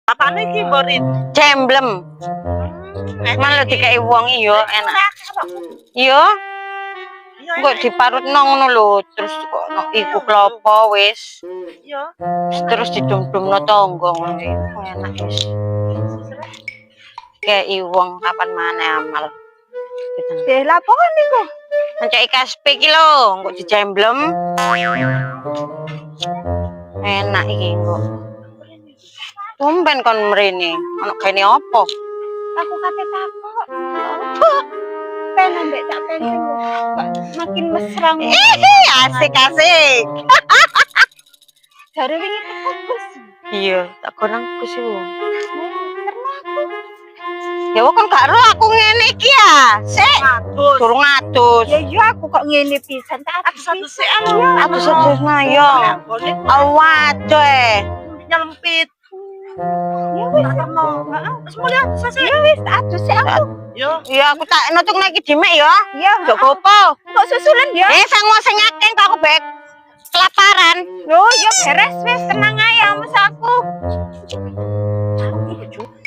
Apane iki borin? Cemblem. Malah dikai wong yo enak. Yo. Kok diparutno ngono lho, terus kok iku klopo wis. Yo. Terus didum-dumno tangga ngono iku enak wis. Kei wong kapan maneh amal. Lapo kan niku? Mencai kaspe iki lho, kok dicemblem. Enak iki kok. Tumben kon mrene, ono kene opo? Aku kate takok. Opo? Pengen mbek tak pengen makin mesra. Asik-asik. Jare wingi teko Gus. Iya, tak konang Gus iku. Karena aku Ya kok gak ro aku ngene iki ya. Sik, durung atus. ya iya aku kok ngene pisan tak satu sik anu. Atus yo. Awaduh. Nyelempit. Ya wis terno. Heeh, wis mulya sase. Ya wis atus sik aku. Yo. Ya aku tak nutuk lagi dimek ya. Iya. Jok gopo. Kok susulan ya? Sang wong sing akeh kok aku bek kelaparan. Loh, ya beres wis tenang ae mas aku.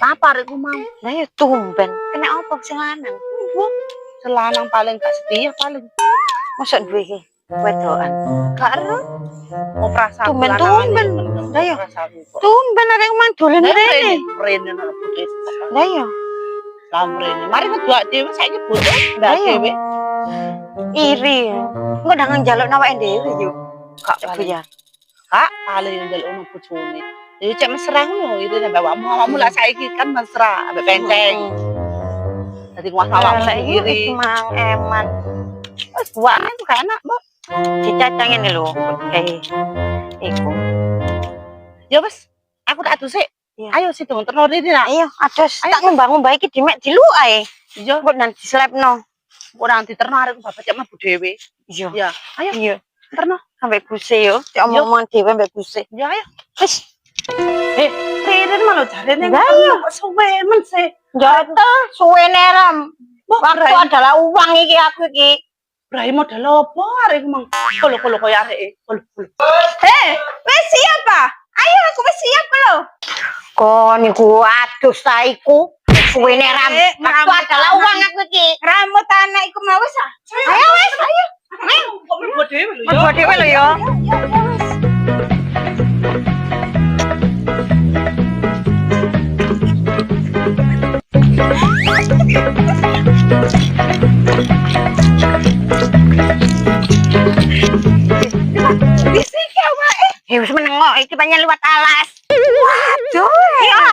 Lapar iku mau. Lah ya tumben. Kena opo sing lanang? Selanang paling gak setia paling. Mosok duwe iki wedokan. Gak ero. Mau perasaan. Tumben. Lah ya. Tumben arek mang dolen rene. Rene nang putih. Lah ya. Lamrene. Mari ngeduak dhewe saiki bodoh ndak Ayo. dhewe. Iri. Engko ndang njaluk awake dhewe yo. Kak biar. Kak, paling njaluk ono bojone. Ya cek mesra ngono, itu nek bapakmu awakmu lah saiki kan mesra ambek penceng. Dadi kuwas awakmu iri. Mang eman. Wis buane itu gak enak, Mbak. Dicacang ini lho. Iku. Ya wis, aku tak adus sik. Iya. Ayo situ terno rene nak. Ayo, adus tak ngembang-ngembang iki dimek dilu ae. Iya, Kok nang dislepno. ora diterno arek bapak cek mlebu dhewe. Iya. Ya, ayo Iya. terno. Sampai guse yo. Cek omong dhewe ambek guse. Ya ayo. Wis. Rene malah jarene Lah iya. kok suwe men sih. Jatuh suwene ram. Waktu adalah uang iki aku iki. Brai modal opo arek mang. Kolo koyo areke. Kolo. Wis siap, Pak? Ayo aku wis siap lho. Kon niku adus ta iku. Suwene ram. Waktu adalah uang aku iki. Rambut anak iku mau wis. Ayo wis, ayo. Kok mlebu dhewe lho Mlebu dhewe lho yo. Bisik ya, Pak. Ya wis meneng kok iki banyak liwat alas.